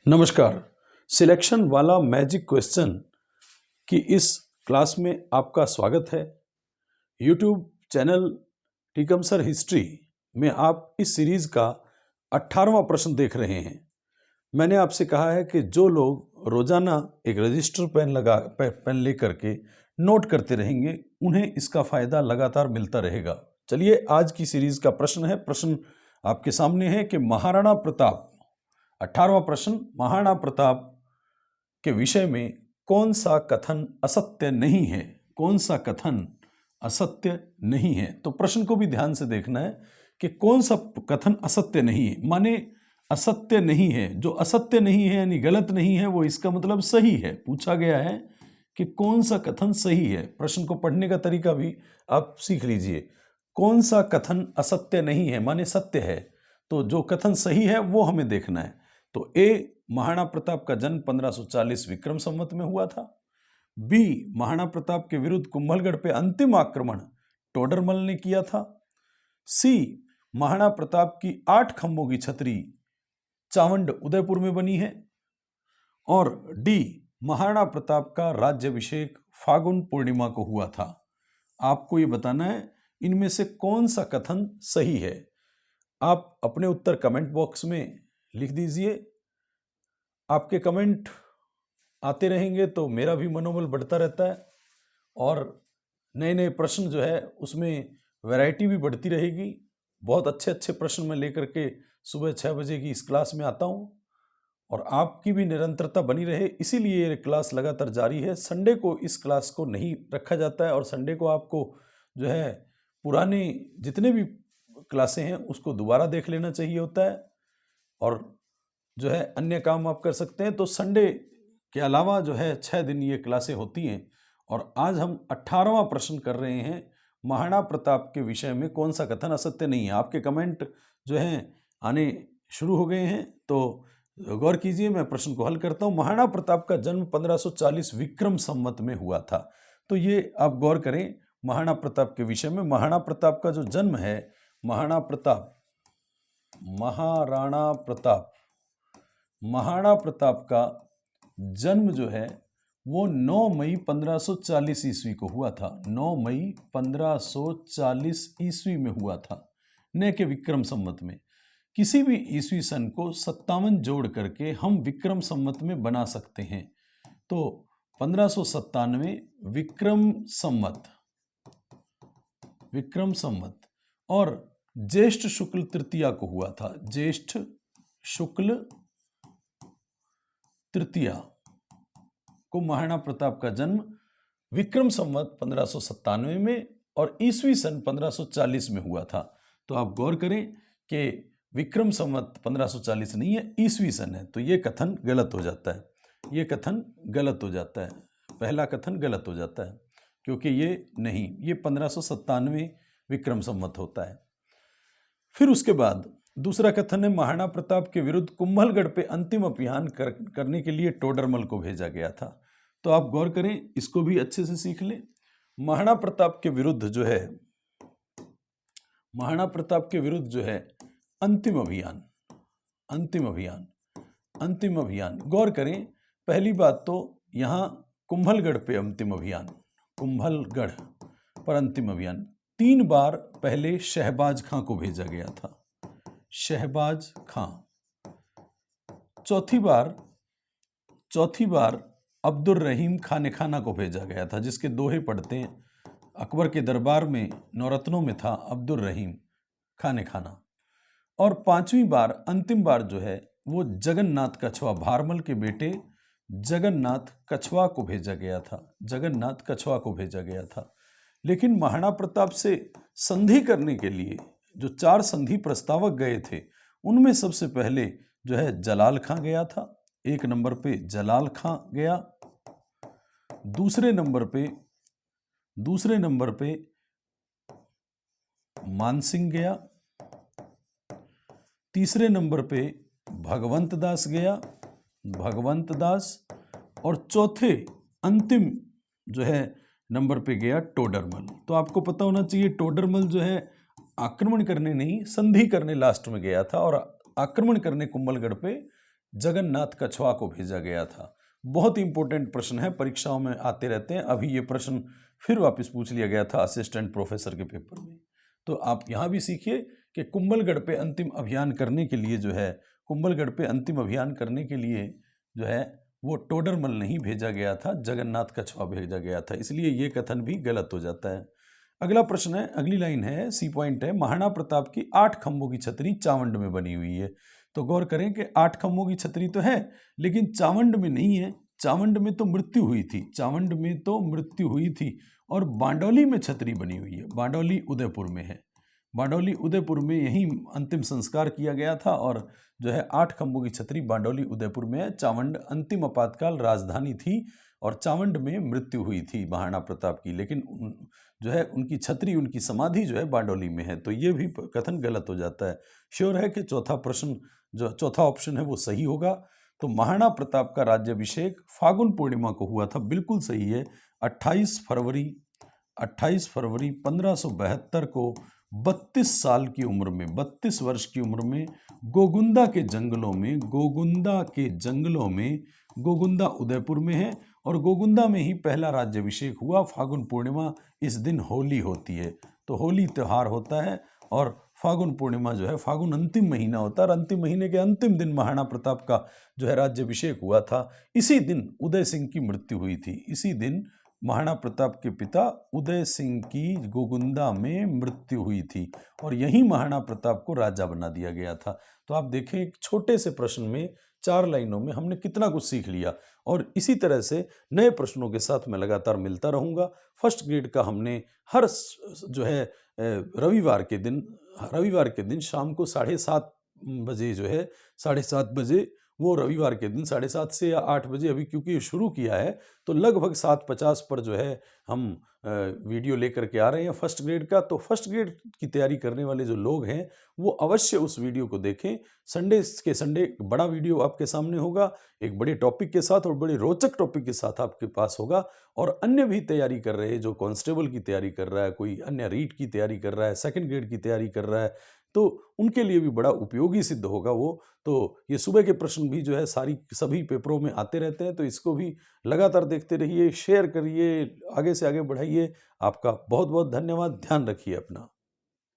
नमस्कार। सिलेक्शन वाला magic question की इस क्लास में आपका स्वागत है। YouTube channel Tikam sir history में आप इस सीरीज का 18वां प्रश्न देख रहे हैं। मैंने आपसे कहा है कि जो लोग रोजाना एक रजिस्टर पेन लेकर के नोट करते रहेंगे उन्हें इसका फायदा लगातार मिलता रहेगा। चलिए आज की सीरीज का प्रश्न आपके सामने है कि महाराणा प्रताप, 18वां प्रश्न, महाराणा प्रताप के विषय में कौन सा कथन असत्य नहीं है? कौन सा कथन असत्य नहीं है? तो प्रश्न को भी ध्यान से देखना है कि कौन सा कथन असत्य नहीं है, माने असत्य नहीं है। जो असत्य नहीं है यानी गलत नहीं है, वो इसका मतलब सही है। पूछा गया है कि कौन सा कथन सही है। प्रश्न को पढ़ने का तरीका भी आप सीख लीजिए। कौन सा कथन असत्य नहीं है माने सत्य है, तो जो कथन सही है वो हमें देखना है। तो ए, महाराणा प्रताप का जन्म 1540 विक्रम संवत में हुआ था। बी, महाराणा प्रताप के विरुद्ध कुंभलगढ़ पे अंतिम आक्रमण टोडरमल ने किया था। सी, महाराणा प्रताप की 8 खंभों की छतरी चावंड उदयपुर में बनी है। और डी, महाराणा प्रताप का राज्याभिषेक फागुन पूर्णिमा को हुआ था। आपको ये बताना है इनमें से कौन सा कथन सही है। आप अपने उत्तर कमेंट बॉक्स में लिख दीजिए। आपके कमेंट आते रहेंगे तो मेरा भी मनोबल बढ़ता रहता है और नए नए प्रश्न जो है उसमें वैरायटी भी बढ़ती रहेगी। बहुत अच्छे अच्छे प्रश्न मैं लेकर के सुबह 6 बजे की इस क्लास में आता हूँ और आपकी भी निरंतरता बनी रहे, इसीलिए ये क्लास लगातार जारी है। संडे को इस क्लास को नहीं रखा जाता है और संडे को आपको जो है पुराने जितने भी क्लासें हैं उसको दोबारा देख लेना चाहिए होता है और जो है अन्य काम आप कर सकते हैं। तो संडे के अलावा जो है 6 दिन ये क्लासें होती हैं और आज हम 18वां प्रश्न कर रहे हैं, महाराणा प्रताप के विषय में कौन सा कथन असत्य नहीं है। आपके कमेंट जो हैं आने शुरू हो गए हैं, तो गौर कीजिए। मैं प्रश्न को हल करता हूँ। महाराणा प्रताप का जन्म 1540 विक्रम संवत में हुआ था। तो ये आप गौर करें महाराणा प्रताप के विषय में। महाराणा प्रताप का जो जन्म है, महाराणा प्रताप का जन्म जो है वो 9 मई 1540 ईस्वी को हुआ था। 9 मई 1540 ईस्वी में हुआ था, न के विक्रम संवत में। किसी भी ईस्वी सन को 57 जोड़ करके हम विक्रम संवत में बना सकते हैं। तो 1597 विक्रम संवत और ज्येष्ठ शुक्ल तृतीया को हुआ था। ज्येष्ठ शुक्ल तृतीया को महाराणा प्रताप का जन्म विक्रम संवत 1597 में और ईस्वी सन 1540 में हुआ था। तो आप गौर करें कि विक्रम संवत 1540 नहीं है, ईस्वी सन है। तो ये कथन गलत हो जाता है, ये कथन गलत हो जाता है, पहला कथन गलत हो जाता है क्योंकि ये 1597 विक्रम संवत होता है। फिर उसके बाद दूसरा कथन है, महाराणा प्रताप के विरुद्ध कुंभलगढ़ पे अंतिम अभियान करने के लिए टोडरमल को भेजा गया था। तो आप गौर करें, इसको भी अच्छे से सीख लें। महाराणा प्रताप के विरुद्ध जो है अंतिम अभियान। गौर करें, पहली बात तो यहां कुंभलगढ़ पे अंतिम अभियान, कुंभलगढ़ पर अंतिम अभियान 3 बार पहले शहबाज खां को भेजा गया था, शहबाज खां। चौथी बार अब्दुल रहीम खाने खाना को भेजा गया था, जिसके दोहे पढ़ते हैं। अकबर के दरबार में नौरत्नों में था अब्दुल रहीम खाने खाना। और 5वीं बार, अंतिम बार जो है वो जगन्नाथ कछवा, भारमल के बेटे जगन्नाथ कछवा को भेजा गया था। लेकिन महाराणा प्रताप से संधि करने के लिए जो 4 संधि प्रस्तावक गए थे उनमें सबसे पहले जो है जलाल खां गया था। 1 नंबर पे जलाल खां गया। दूसरे नंबर पे मानसिंह गया। तीसरे नंबर पे भगवंत दास और चौथे अंतिम जो है नंबर पे गया टोडरमल। तो आपको पता होना चाहिए टोडरमल जो है आक्रमण करने नहीं, संधि करने लास्ट में गया था और आक्रमण करने कुंभलगढ़ पे जगन्नाथ कछुआ को भेजा गया था। बहुत ही इंपॉर्टेंट प्रश्न है, परीक्षाओं में आते रहते हैं। अभी ये प्रश्न फिर वापस पूछ लिया गया था असिस्टेंट प्रोफेसर के पेपर में। तो आप यहाँ भी सीखिए कि कुंभलगढ़ पे अंतिम अभियान करने के लिए जो है, कुंभलगढ़ पे अंतिम अभियान करने के लिए जो है वो टोडरमल नहीं भेजा गया था, जगन्नाथ कछुआ भेजा गया था। इसलिए ये कथन भी गलत हो जाता है। अगला प्रश्न है, अगली लाइन है, सी पॉइंट है, महाराणा प्रताप की 8 खंभों की छतरी चावंड में बनी हुई है। तो गौर करें कि 8 खंभों की छतरी तो है, लेकिन चावंड में नहीं है। चावंड में तो मृत्यु हुई थी, चावंड में तो मृत्यु हुई थी। और बांडौली में छतरी बनी हुई है, बांडौली उदयपुर में है। बांडौली उदयपुर में यही अंतिम संस्कार किया गया था। और जो है 8 खंभों की छतरी बांडौली उदयपुर में है। चावंड अंतिम आपातकाल राजधानी थी और चावंड में मृत्यु हुई थी महाराणा प्रताप की, लेकिन जो है उनकी छतरी, उनकी समाधि जो है बांडौली में है। तो ये भी कथन गलत हो जाता है। श्योर है कि चौथा प्रश्न, जो चौथा ऑप्शन है वो सही होगा। तो महाराणा प्रताप का राज्याभिषेक फागुन पूर्णिमा को हुआ था, बिल्कुल सही है। 28 फरवरी 1572 को 32 साल की उम्र में, 32 वर्ष की उम्र में गोगुंदा के जंगलों में, गोगुंदा उदयपुर में है, और गोगुंदा में ही पहला राज्याभिषेक हुआ। फागुन पूर्णिमा, इस दिन होली होती है, तो होली त्योहार होता है। और फागुन पूर्णिमा जो है, फागुन अंतिम महीना होता है, और अंतिम महीने के अंतिम दिन महाराणा प्रताप का जो है राज्याभिषेक हुआ था। इसी दिन उदय सिंह की मृत्यु हुई थी। इसी दिन महाराणा प्रताप के पिता उदय सिंह की गोगुंदा में मृत्यु हुई थी, और यही महाराणा प्रताप को राजा बना दिया गया था। तो आप देखें, एक छोटे से प्रश्न में 4 लाइनों में हमने कितना कुछ सीख लिया। और इसी तरह से नए प्रश्नों के साथ मैं लगातार मिलता रहूंगा। फर्स्ट ग्रेड का हमने हर जो है रविवार के दिन शाम को 7:30 बजे जो है, 7:30 बजे, वो रविवार के दिन 7:30 से या 8 बजे, अभी क्योंकि शुरू किया है तो लगभग 7:50 पर जो है हम वीडियो लेकर के आ रहे हैं फर्स्ट ग्रेड का। तो फर्स्ट ग्रेड की तैयारी करने वाले जो लोग हैं वो अवश्य उस वीडियो को देखें। संडे के संडे बड़ा वीडियो आपके सामने होगा, एक बड़े टॉपिक के साथ और बड़े रोचक टॉपिक के साथ आपके पास होगा। और अन्य भी तैयारी कर रहे हैं, जो कांस्टेबल की तैयारी कर रहा है, कोई अन्य रीट की तैयारी कर रहा है, सेकंड ग्रेड की तैयारी कर रहा है, तो उनके लिए भी बड़ा उपयोगी सिद्ध होगा वो। तो ये सुबह के प्रश्न भी जो है सभी पेपरों में आते रहते हैं, तो इसको भी लगातार देखते रहिए, शेयर करिए, आगे से आगे बढ़ाइए। आपका बहुत बहुत धन्यवाद। ध्यान रखिए अपना।